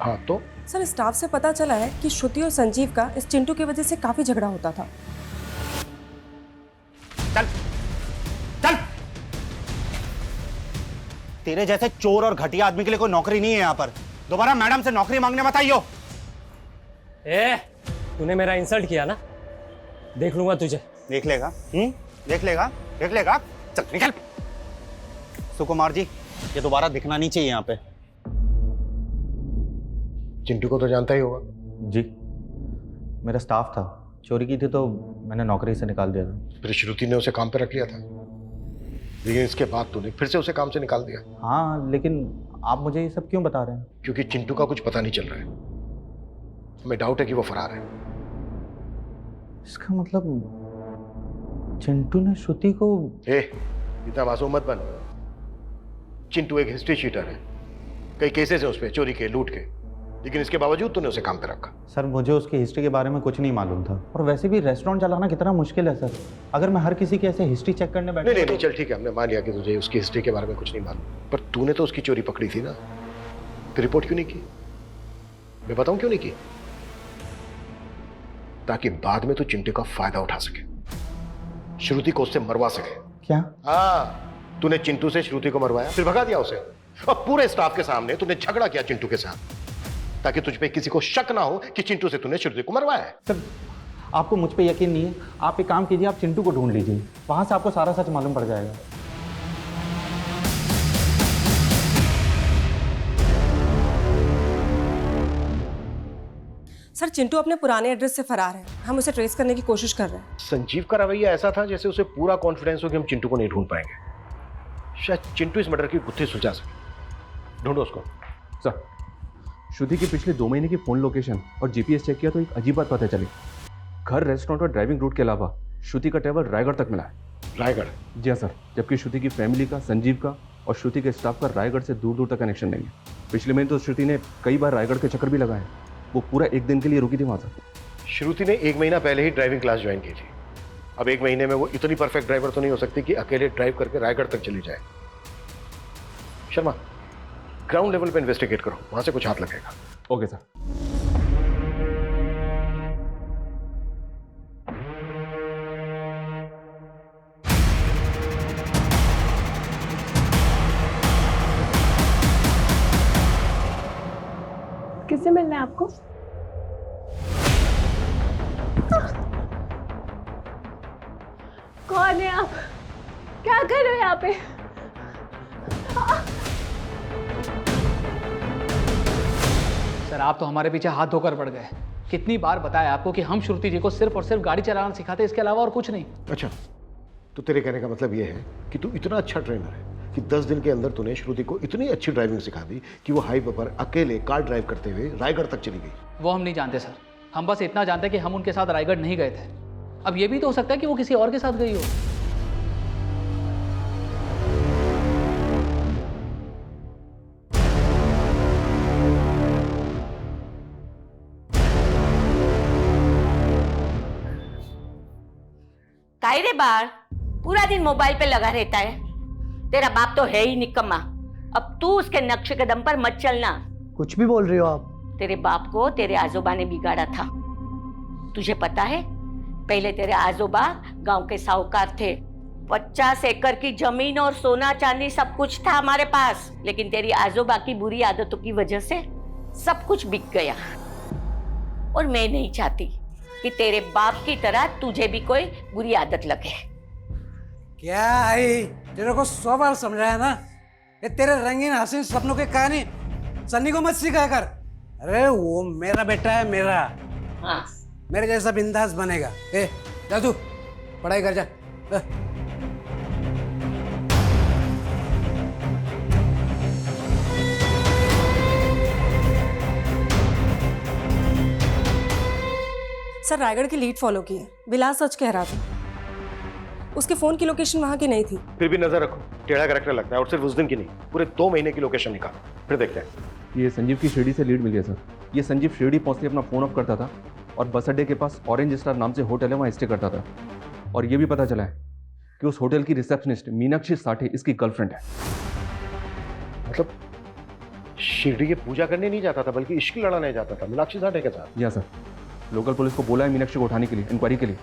हाँ तो? सर स्टाफ से पता चला है कि श्रुति और संजीव का इस चिंटू की वजह से काफ़ी झगड़ा होता था। चल चल, तेरे जैसे चोर और घटिया आदमी के लिए कोई नौकरी नहीं है यहाँ पर। दोबारा मैडम से नौकरी मांगने मत आइयो। तूने मेरा इंसल्ट किया ना, देख लूंगा तुझे। देख लेगा? देख लेगा? देख लेगा? चल निकल। सुकुमार जी, ये दोबारा दिखना नहीं चाहिए यहाँ पे। चिंटू को तो जानता ही होगा। जी, मेरा स्टाफ था, चोरी की थी तो मैंने नौकरी से निकाल दिया था। फिर श्रुति ने उसे काम पे रख लिया था, लेकिन इसके बाद तूने फिर से उसे काम से निकाल दिया। हाँ, लेकिन आप मुझे ये सब क्यों बता रहे हैं? क्योंकि चिंटू का कुछ पता नहीं चल रहा है। हमें डाउट है कि वो फरार है। इसका मतलब चिंटू ने श्रुति को... इतना मासूम मत बन। चिंटू एक हिस्ट्री शीटर है। कई केसेस है उस पे, चोरी के, लूट के, लेकिन इसके बावजूद तूने उसे काम पे रखा। सर, मुझे उसकी हिस्ट्री के बारे में कुछ नहीं मालूम था, और वैसे भी रेस्टोरेंट चलाना कितना मुश्किल है सर। अगर मैं हर किसी की ऐसे हिस्ट्री चेक करने बैठा... नहीं, चल ठीक है, हमने मान लिया कि तुझे उसकी हिस्ट्री के बारे में कुछ नहीं मालूम, पर तूने तो उसकी चोरी पकड़ी थी ना, तो रिपोर्ट क्यों नहीं की? मैं बताऊं क्यों नहीं की? ताकि बाद में तू चिंटू का फायदा उठा सके, श्रुति को उससे मरवा सके। क्या? हाँ, तूने चिंटू से श्रुति को मरवाया, फिर भगा दिया उसे, और पूरे स्टाफ के सामने तूने झगड़ा किया चिंटू के साथ, ताकि तुझ पे किसी को शक ना हो कि चिंटू से तूने श्रुति को मरवाया है। सर, आपको मुझ पे यकीन नहीं है? आप एक काम कीजिए, आप चिंटू को ढूंढ लीजिए, वहां से आपको सारा सच मालूम पड़ जाएगा। सर चिंटू अपने पुराने एड्रेस से फरार है, हम उसे ट्रेस करने की कोशिश कर रहे हैं। संजीव का रवैया ऐसा था जैसे उसे पूरा कॉन्फिडेंस हो कि हम चिंटू को नहीं ढूंढ पाएंगे। शायद चिंटू इस मर्डर की गुत्थी सुलझा सके। ढूंढो उसको। सर, श्रुति की पिछले 2 महीने की फोन लोकेशन और जीपीएस चेक किया तो एक अजीब बात पता चली। घर, रेस्टोरेंट और ड्राइविंग रूट के अलावा श्रुति का ट्रैवल रायगढ़ तक मिला है। रायगढ़? जी हाँ सर, जबकि श्रुति की फैमिली का, संजीव का और श्रुति के स्टाफ का रायगढ़ से दूर दूर तक कनेक्शन नहीं है। पिछले महीने तो श्रुति ने कई बार रायगढ़ के चक्कर भी लगाए। वो पूरा 1 दिन के लिए रुकी थी वहाँ सर। श्रुति ने 1 महीना पहले ही ड्राइविंग क्लास ज्वाइन की थी। अब 1 महीने में वो इतनी परफेक्ट ड्राइवर तो नहीं हो सकती कि अकेले ड्राइव करके रायगढ़ तक चली जाए। शर्मा, ग्राउंड लेवल पे इन्वेस्टिगेट करो, वहां से कुछ हाथ लगेगा। Okay sir. किससे मिलना है आपको? कौन है आप? क्या कर रहे हो यहाँ पे? सर, आप तो हमारे पीछे हाथ धोकर पड़ गए। कितनी बार बताया आपको कि हम श्रुति जी को सिर्फ और सिर्फ गाड़ी चलाना सिखाते, इसके अलावा और कुछ नहीं। अच्छा, तो तेरे कहने का मतलब ये है कि तू इतना अच्छा ट्रेनर है कि 10 दिन के अंदर तूने श्रुति को इतनी अच्छी ड्राइविंग सिखा दी कि वो हाईवे पर अकेले कार ड्राइव करते हुए रायगढ़ तक चली गई। वो हम नहीं जानते सर, हम बस इतना जानते हैं कि हम उनके साथ रायगढ़ नहीं गए थे। अब ये भी तो हो सकता है कि वो किसी और के साथ गई हो। काहे रे बार, पूरा दिन मोबाइल पे लगा रहता है। तेरा बाप तो है ही निकम्मा। अब तू उसके नक्श कदम पर मत चलना। कुछ भी बोल रही हो आप। तेरे बाप को तेरे आजोबा ने बिगाड़ा था। तुझे पता है, पहले तेरे आजोबा गांव के साहूकार थे। 50 एकड़ की जमीन और सोना चांदी सब कुछ था हमारे पास, लेकिन तेरी आजोबा की बुरी आदतों की वजह से सब कुछ बिक गया। और मैं नहीं चाहती कि तेरे बाप की तरह तुझे भी कोई बुरी आदत लगे। क्या आई, तेरे को 100 बार समझाया ना, ये तेरे रंगीन हसीन सपनों की कहानी सन्नी को मत सिखाया कर। अरे वो मेरा बेटा है, मेरा। हाँ। मेरे जैसा बिंदास बनेगा। ए जा तू पढ़ाई कर जा। सर रायगढ़ की लीड फॉलो की है, विलास सच कह रहा था। उसके फोन की लोकेशन वहां की नहीं थी। फिर भी नजर रखो, टेढ़ा कैरेक्टर लगता है, और सिर्फ उस दिन की नहीं, पूरे 2 महीने की लोकेशन निकालो, फिर देखते हैं। ये संजीव की शिरडी से लीड मिली है सर। ये संजीव शिरडी पहुँचते अपना फ़ोन ऑफ करता था और बस अड्डे के पास ऑरेंज स्टार नाम से होटल है, वहाँ स्टे करता था। और ये भी पता चला है कि उस होटल की रिसेप्शनिस्ट मीनाक्षी साठे इसकी गर्लफ्रेंड है। मतलब शिरडी की पूजा करने नहीं जाता था, बल्कि इश्क लड़ाने जाता था मीनाक्षी साठे के साथ। या सर, लोकल पुलिस को बोला है मीनाक्षी को उठाने के लिए, इंक्वायरी के लिए।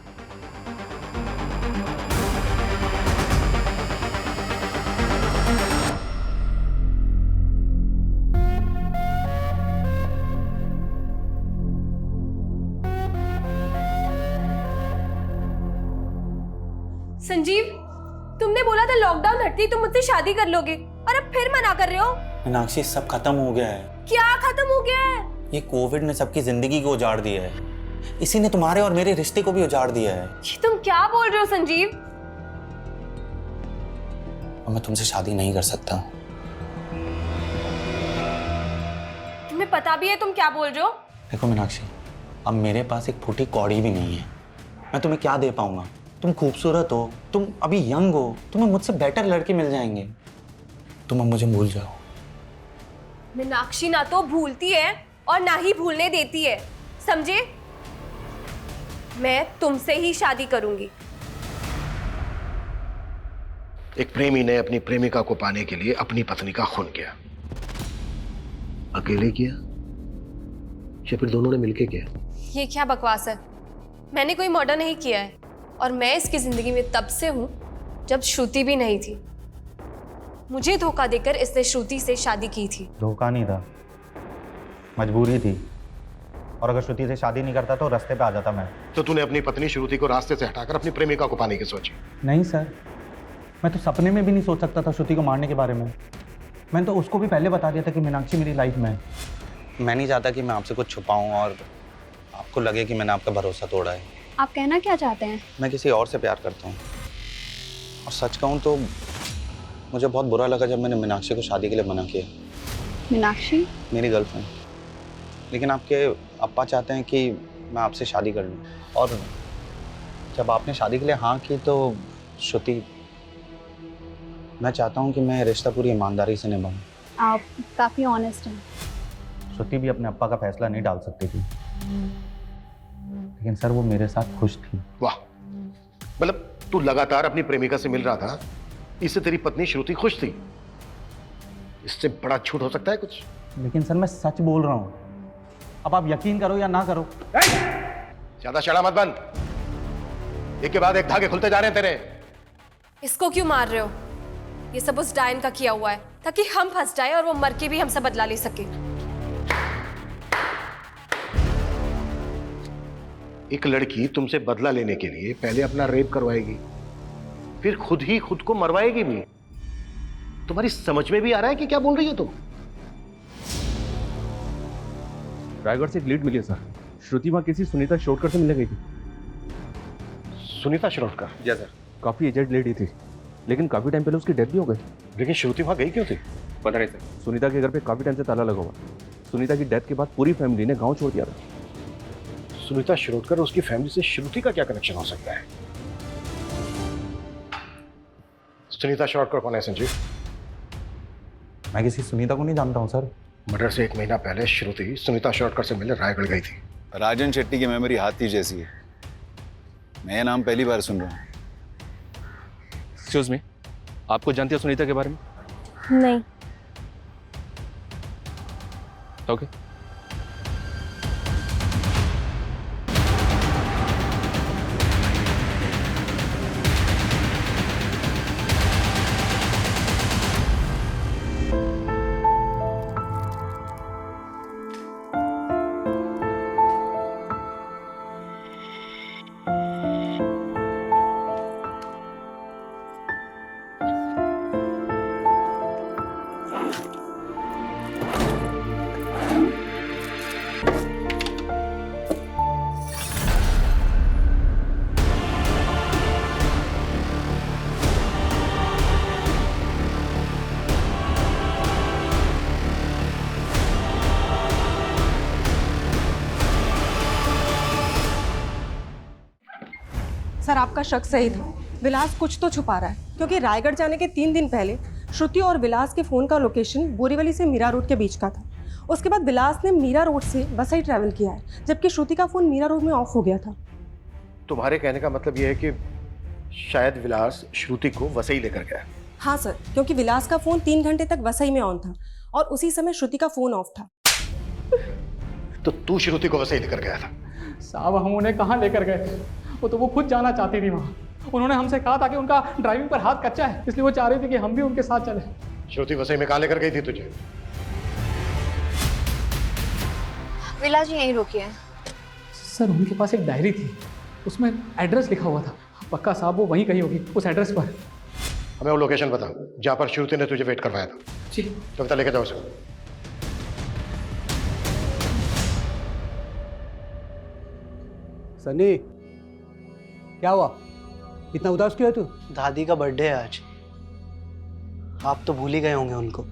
संजीव, तुमने बोला था लॉकडाउन हटती तुम मुझसे शादी कर लोगे, और अब फिर मना कर रहे हो। मीनाक्षी, सब खत्म हो गया है। क्या खत्म हो गया है? ये कोविड ने सबकी जिंदगी को उजाड़ दिया है। इसी ने तुम्हारे और मेरे रिश्ते को भी उजाड़ दिया है। ये तुम क्या बोल रहे हो संजीव? और मैं तुमसे शादी नहीं कर सकता। तुम्हें पता भी है तुम क्या बोल रहे हो? देखो मीनाक्षी, अब मेरे पास एक फूटी कौड़ी भी नहीं है। मैं तुम्हें क्या दे पाऊंगा? तुम खूबसूरत हो, तुम अभी यंग हो, तुम्हें मुझसे बेटर लड़के मिल जाएंगे। तुम अब मुझे भूल जाओ। मीनाक्षी ना तो भूलती है और ना ही भूलने देती है, समझे? मैं तुमसे ही शादी करूंगी। एक प्रेमी ने अपनी प्रेमिका को पाने के लिए अपनी पत्नी का खून किया। अकेले किया या फिर दोनों ने मिलके किया? ये क्या बकवास है? मैंने कोई मर्डर नहीं किया है, और मैं इसकी जिंदगी में तब से हूं जब श्रुति भी नहीं थी। मुझे धोखा देकर इसने श्रुति से शादी की थी। धोखा नहीं था, मजबूरी थी। और अगर श्रुति से शादी नहीं करता तो रास्ते पे आ जाता मैं। तो तूने अपनी पत्नी श्रुति को रास्ते से हटाकर अपनी प्रेमिका को पाने की सोची? नहीं सर, मैं तो सपने में भी नहीं सोच सकता था श्रुति को मारने के बारे में। मैंने तो उसको भी पहले बता दिया था कि मीनाक्षी मेरी लाइफ में है। मैं नहीं चाहता कि मैं आपसे कुछ छुपाऊं और आपको लगे कि मैंने आपका भरोसा तोड़ा है। आप कहना क्या चाहते हैं? मैं किसी और से प्यार करता हूँ, और सच कहूँ तो मुझे बहुत बुरा लगा जब मैंने मीनाक्षी को शादी के लिए मना किया। मीनाक्षी मेरी गर्लफ्रेंड, लेकिन आपके अप्पा चाहते हैं कि मैं आपसे शादी कर लूँ। और जब आपने शादी के लिए हाँ की तो श्रुति, मैं चाहता हूँ कि मैं रिश्ता पूरी ईमानदारी से निभाऊँ। आप काफ़ी ऑनेस्ट हैं। श्रुति भी अपने अप्पा का फैसला नहीं डाल सकती थी, लेकिन सर वो मेरे साथ खुश थी। वाह, मतलब तू लगातार अपनी प्रेमिका से मिल रहा था, इससे तेरी पत्नी श्रुति खुश थी? इससे बड़ा झूठ हो सकता है कुछ? लेकिन सर मैं सच बोल रहा हूँ, अब आप यकीन करो या ना करो। ज्यादा शड़ा मत बन, एक के बाद एक धागे खुलते जा रहे हैं तेरे। इसको क्यों मार रहे हो? ये सब उस डायन का किया हुआ है, ताकि हम फंस जाए और वो मर के भी हमसे बदला ले सके। एक लड़की तुमसे बदला लेने के लिए पहले अपना रेप करवाएगी, फिर खुद ही खुद को मरवाएगी भी। तुम्हारी समझ में भी आ रहा है कि क्या बोल रही हो तुम? रायगढ़ से एक लीड मिली है सर। श्रुति वहाँ किसी सुनीता शिरोडकर से मिलने गई थी। सुनीता शिरोडकर? जी सर। काफी एजेड लेडी थी, लेकिन काफी टाइम पहले उसकी डेथ भी हो गई। लेकिन श्रुति वहाँ गई क्यों थी? पता नहीं सर। सुनीता के घर पे काफी टाइम से ताला लगा हुआ। सुनीता की डेथ के बाद पूरी फैमिली ने गाँव छोड़ दिया था। सुनीता शिरोडकर और उसकी फैमिली से श्रुति का क्या कनेक्शन हो सकता है? सुनीता शिरोडकर कौन है संजीव? मैं किसी सुनीता को नहीं जानता हूँ सर। मर्डर से 1 महीना पहले श्रुति सुनीता शिरोडकर से मिलने रायगढ़ गई थी। राजन शेट्टी की मेमोरी हाथी जैसी है। मैं ये नाम पहली बार सुन रहा हूँ। एक्सक्यूज मी, आपको जानती है सुनीता के बारे में? नहीं। ओके। सर आपका शक सही था, विलास कुछ तो छुपा रहा है, क्योंकि रायगढ़ जाने के 3 दिन पहले श्रुति और विलास के फ़ोन का लोकेशन बोरीवली से मीरा रोड के बीच का था। उसके बाद विलास ने मीरा रोड से वसई ट्रैवल किया है, जबकि श्रुति का फ़ोन मीरा रोड में ऑफ हो गया था। तुम्हारे कहने का मतलब यह है कि शायद विलास श्रुति को वसई लेकर गया। हाँ सर, क्योंकि विलास का फ़ोन 3 घंटे तक वसई में ऑन था और उसी समय श्रुति का फ़ोन ऑफ था। तो तू श्रुति को वसई लेकर गया था? साहब हम उन्हें कहाँ लेकर गए थे, वो खुद जाना चाहती थी वहाँ। उन्होंने हमसे कहा था कि उनका ड्राइविंग पर हाथ कच्चा है, इसलिए वो चाह रही थी कि हम भी उनके साथ चले। श्रुति वसई में कहाँ लेकर गई थी तुझे? विलास जी यहीं रुकी है। सर उनके पास एक डायरी थी, उसमें एड्रेस लिखा हुआ था। पक्का साहब वो वहीं कहीं होगी, उस एड्रेस पर। हमें वो लोकेशन बता जहाँ पर श्रुति ने तुझे वेट करवाया था। जी। तो बता, लेके जाओ उसे। सनी, क्या हुआ? इतना उदास क्यों है तू? दादी का बर्थडे है आज। आप तो भूल ही गए होंगे उनको।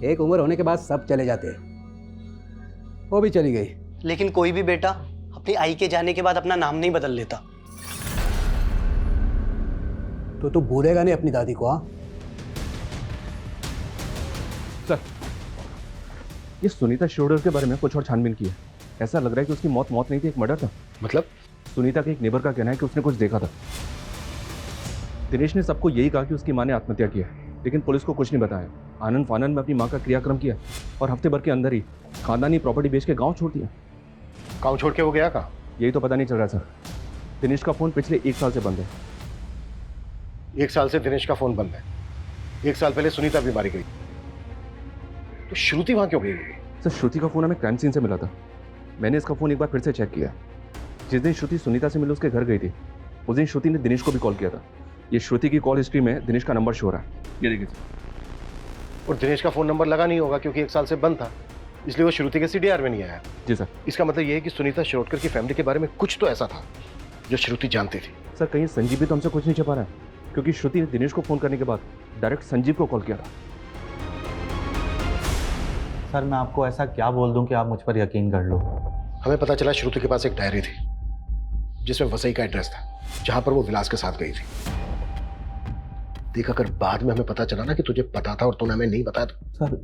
एक उम्र होने के बाद सब चले जाते हैं, वो भी चली गई। लेकिन कोई भी बेटा अपनी आई के जाने के बाद अपना नाम नहीं बदल लेता। तो तू भूलेगा नहीं अपनी दादी को? हाँ सर, ये सुनीता शिरोडकर के बारे में कुछ और छानबीन की है। ऐसा लग रहा है कि उसकी मौत नहीं थी, एक मर्डर था। मतलब? सुनीता के एक नेबर का कहना है कि उसने कुछ देखा था। दिनेश ने सबको यही कहा कि उसकी मां ने आत्महत्या की है, लेकिन पुलिस को कुछ नहीं बताया। आनंद फानंद में अपनी मां का क्रियाक्रम किया और हफ्ते भर के अंदर ही खानदानी प्रॉपर्टी बेच के गांव छोड़ दिया। गांव छोड़ के वो गया कहाँ? यही तो पता नहीं चल रहा सर। दिनेश का फोन पिछले 1 साल से बंद है। 1 साल से दिनेश का फोन बंद है। 1 साल पहले सुनीता भी मारी गई, तो श्रुति वहां क्यों गई? सर श्रुति का फोन हमें क्राइम सीन से मिला था। मैंने इसका फोन एक बार फिर से चेक किया। जिस दिन श्रुति सुनीता से मिले उसके घर गई थी, उस दिन श्रुति ने दिनेश को भी कॉल किया था। ये श्रुति की कॉल हिस्ट्री में दिनेश का नंबर शो हो रहा है, ये देखिए सर। और दिनेश का फोन नंबर लगा नहीं होगा क्योंकि 1 साल से बंद था, इसलिए वो श्रुति के CDR में नहीं आया। जी सर। इसका मतलब ये है कि सुनीता शिरोडकर की फैमिली के बारे में कुछ तो ऐसा था जो श्रुति जानती थी। सर कहीं संजीव भी तो हमसे कुछ नहीं छिपा रहा है, क्योंकि श्रुति ने दिनेश को फोन करने के बाद डायरेक्ट संजीव को कॉल किया था। सर मैं आपको ऐसा क्या बोल दूं कि आप मुझ पर यकीन कर लो? हमें पता चला श्रुति के पास एक डायरी थी जिसमें वसई का एड्रेस था, जहां पर वो विलास के साथ गई थी। देख, अगर बाद में हमें पता चला ना कि तुझे पता था और तूने हमें नहीं बताया तो। सर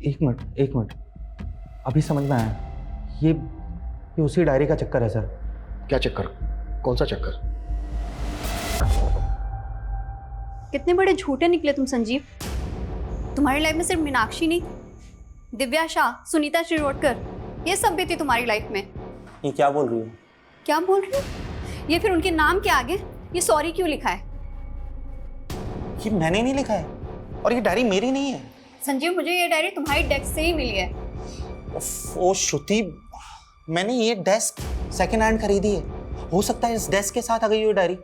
एक मिनट, अभी समझ में आया। ये उसी डायरी का चक्कर है सर। क्या चक्कर? कौन सा चक्कर? कितने बड़े झूठे निकले तुम संजीव। तुम्हारी लाइफ में सिर्फ मीनाक्षी नहीं, दिव्या शाह, सुनीता शिरोडकर, ये सब भी थी तुम्हारी लाइफ में। ये क्या बोल रही हो? क्या बोल रही हो? ये फिर उनके नाम के आगे ये सॉरी क्यों लिखा है? ये मैंने नहीं लिखा है और ये डायरी मेरी नहीं है। संजीव मुझे ये डायरी तुम्हारी डेस्क से ही मिली है। ओ श्रुति, मैंने ये डेस्क सेकंड हैंड खरीदी है। हो सकता है इस डेस्क के साथ आ गई ये डायरी।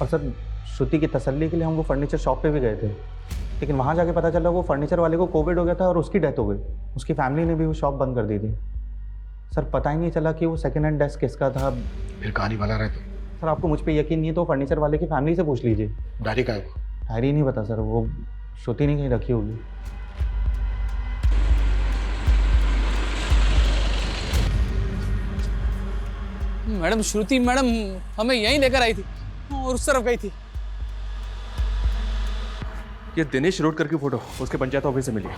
और सर श्रुति की तसल्ली के लिए हम वो फर्नीचर शॉप पे भी गए थे, लेकिन वहाँ जाके पता चला वो फर्नीचर वाले को कोविड हो गया था और उसकी डेथ हो गई। उसकी फैमिली ने भी वो शॉप बंद कर दी थी। सर पता ही नहीं चला कि वो सेकंड हैंड डेस्क किसका था। फिर कहानी बना रहे थे? सर आपको मुझ पे यकीन नहीं है तो फर्नीचर वाले की फैमिली से पूछ लीजिए। डायरी का है? डायरी नहीं पता सर, वो श्रुति ने कहीं रखी होगी। मैडम श्रुति मैडम हमें यहीं लेकर आई थी और उस तरफ गई थी। ये दिनेश शिरोडकर की फोटो उसके पंचायत ऑफिस से मिली है।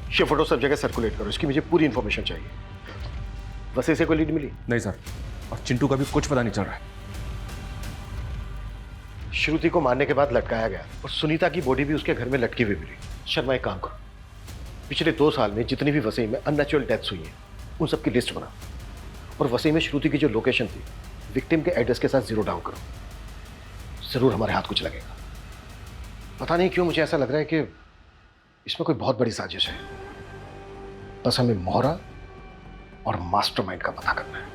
ये फोटो सब जगह सर्कुलेट करो, इसकी मुझे पूरी इंफॉर्मेशन चाहिए। वैसे से कोई लीड मिली? नहीं सर, और चिंटू का भी कुछ पता नहीं चल रहा है। श्रुति को मारने के बाद लटकाया गया और सुनीता की बॉडी भी उसके घर में लटकी हुई मिली। शर्मा एक काम करो, पिछले 2 साल में जितनी भी वसई में अननेचुरल डेथ्स हुई हैं उन सब की लिस्ट बना और वसई में श्रुति की जो लोकेशन थी विक्टिम के एड्रेस के साथ 0 डाउन करो। जरूर हमारे हाथ कुछ लगेगा। पता नहीं क्यों मुझे ऐसा लग रहा है कि इसमें कोई बहुत बड़ी साजिश है। बस हमें मोहरा और मास्टरमाइंड का पता करना है।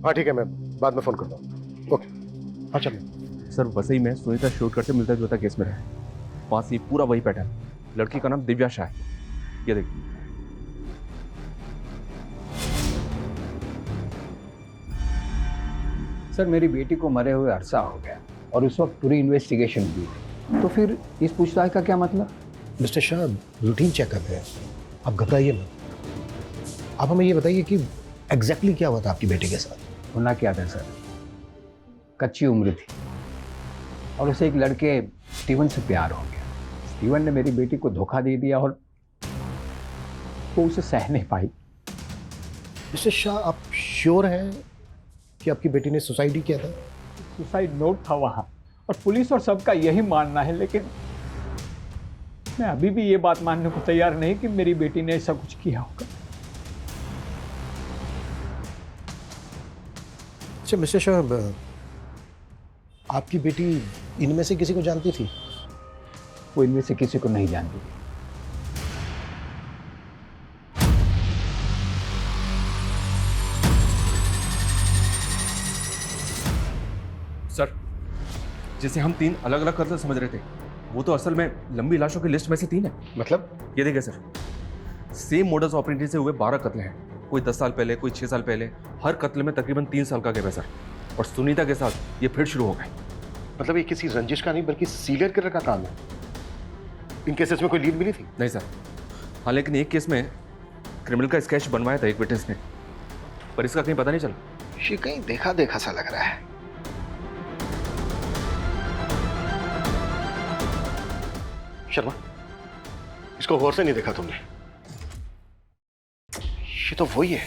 हाँ ठीक है, मैं बाद में फोन करता हूँ। ओके हाँ चलो। सर वसई में सुनीता शिरोडकर से मिलता जुलता केस में है। वहाँ से पूरा वही पैटर्न। लड़की का नाम दिव्या शाह है, ये देखिए। सर मेरी बेटी को मरे हुए अरसा हो गया और उस वक्त पूरी इन्वेस्टिगेशन हुई थी, तो फिर इस पूछताछ का क्या मतलब? मिस्टर शाह, रूटीन चेकअप है, आप घबराइए मत। आप हमें ये बताइए कि एग्जैक्टली क्या हुआ था आपकी बेटी के साथ? होना क्या था सर, कच्ची उम्र थी और उसे एक लड़के स्टीवन से प्यार हो गया। स्टीवन ने मेरी बेटी को धोखा दे दिया और वो उसे सह नहीं पाई। मिस्टर शाह, आप श्योर हैं कि आपकी बेटी ने सुसाइड ही किया था? सुसाइड नोट था वहां और पुलिस और सबका यही मानना है, लेकिन मैं अभी भी ये बात मानने को तैयार नहीं कि मेरी बेटी ने ऐसा कुछ किया होगा। अच्छा मिस्टर शाह, आपकी बेटी इनमें से किसी को जानती थी? वो इनमें से किसी को नहीं जानती थी। सर, जिसे हम 3 अलग अलग कत्ल समझ रहे थे, वो तो असल में लंबी लाशों की लिस्ट में से 3 है। मतलब? ये देखिए सर, सेम मोडस ऑपरेंडी से हुए 12 कत्ल हैं। कोई 10 साल पहले, कोई 6 साल पहले। हर कत्ल में तकरीबन 3 साल का गैप है सर। और सुनीता के साथ ये फिर शुरू हो गए। मतलब ये किसी रंजिश का नहीं बल्कि सीरियल किलर का काम है। इन केसेस में कोई लीड मिली थी? नहीं सर। हाँ, लेकिन एक केस में क्रिमिनल का स्केच बनवाया था एक विटनेस ने, पर इसका कहीं पता नहीं चला। ये कहीं देखा देखा सा लग रहा है। शर्मा, इसको गौर से नहीं देखा तुमने? ये तो वही है।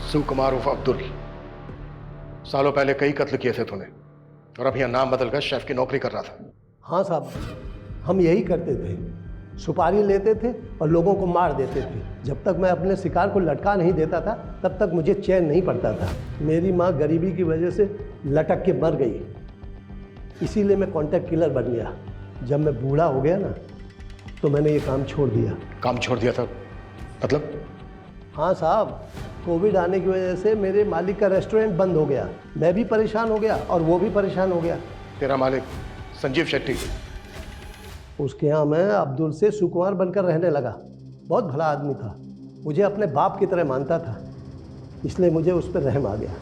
सुकुमार उर्फ अब्दुल, सालों पहले कई कत्ल किए थे तूने और अब यहाँ नाम बदलकर शेफ की नौकरी कर रहा था। हाँ साहब, हम यही करते थे, सुपारी लेते थे और लोगों को मार देते थे। जब तक मैं अपने शिकार को लटका नहीं देता था तब तक मुझे चैन नहीं पड़ता था। मेरी माँ गरीबी की वजह से लटक के मर गई, इसीलिए मैं कॉन्ट्रैक्ट किलर बन गया। जब मैं बूढ़ा हो गया ना तो मैंने ये काम छोड़ दिया। काम छोड़ दिया था मतलब? हाँ साहब, कोविड आने की वजह से मेरे मालिक का रेस्टोरेंट बंद हो गया। मैं भी परेशान हो गया और वो भी परेशान हो गया। तेरा मालिक संजीव शेट्टी, उसके यहाँ मैं अब्दुल से सुकुमार बनकर रहने लगा। बहुत भला आदमी था, मुझे अपने बाप की तरह मानता था, इसलिए मुझे उस पर रहम आ गया।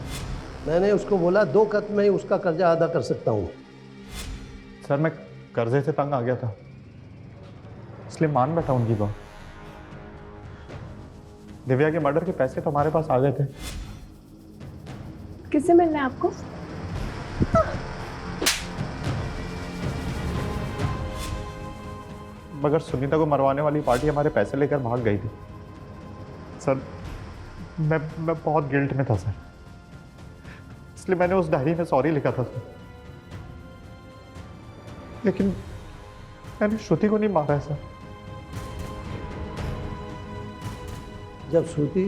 मैंने उसको बोला 2 कत्ल में ही उसका कर्जा अदा कर सकता हूँ। सर मैं कर्जे से तंग आ गया था, इसलिए मान बैठा उनकी बात। दिव्या के मर्डर के पैसे तो हमारे पास आ गए थे। किससे मिलना है आपको? मगर सुनीता को मरवाने वाली पार्टी हमारे पैसे लेकर भाग गई थी। सर मैं बहुत गिल्ट में था सर, इसलिए मैंने उस डायरी में सॉरी लिखा था सर। लेकिन मैंने श्रुति को नहीं मारा है सर। जब श्रुति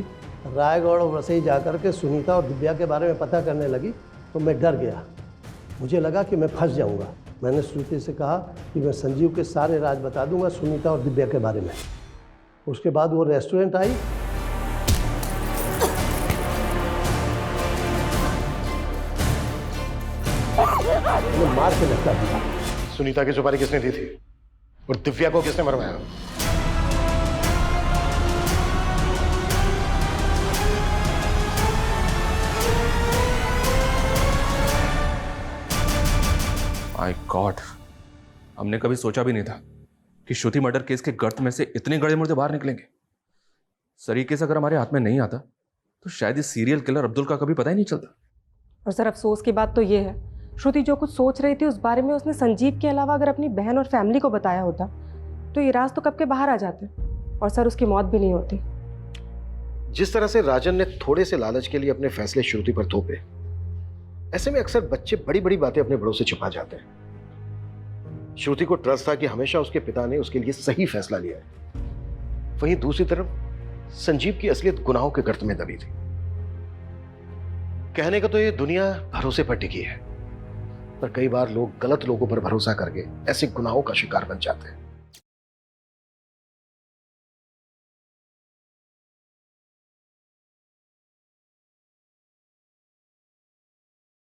रायगढ़ और वसई जाकर के सुनीता और दिव्या के बारे में पता करने लगी तो मैं डर गया। मुझे लगा कि मैं फंस जाऊंगा। मैंने श्रुति से कहा कि मैं संजीव के सारे राज बता दूंगा सुनीता और दिव्या के बारे में। उसके बाद वो रेस्टोरेंट आई, मैं मार के लटका दिया। सुनीता की सुपारी किसने दी थी और दिव्या को किसने मरवाया? माय गॉड, हमने कभी सोचा भी नहीं था कि श्रुति मर्डर केस के गर्त में से इतने गड़े मुर्दे बाहर निकलेंगे। सर ये केस अगर हमारे हाथ में नहीं आता तो शायद इस सीरियल किलर अब्दुल का कभी पता ही नहीं चलता। और सर अफसोस की बात तो ये है, श्रुति जो कुछ सोच रही थी उस बारे में उसने संजीव के अलावा अगर अपनी बहन और फैमिली को बताया होता तो ये राज तो कब के बाहर आ जाते और सर उसकी मौत भी नहीं होती। जिस तरह से राजन ने थोड़े से लालच के लिए अपने फैसले श्रुति पर थोपे, ऐसे में अक्सर बच्चे बड़ी बड़ी बातें अपने बड़ों से छिपा जाते हैं। श्रुति को ट्रस्ट था कि हमेशा उसके पिता ने उसके लिए सही फैसला लिया है। वहीं दूसरी तरफ संजीव की असलियत गुनाहों के गर्त में दबी थी। कहने का तो ये दुनिया भरोसे पर टिकी है, पर कई बार लोग गलत लोगों पर भरोसा करके ऐसे गुनाहों का शिकार बन जाते हैं।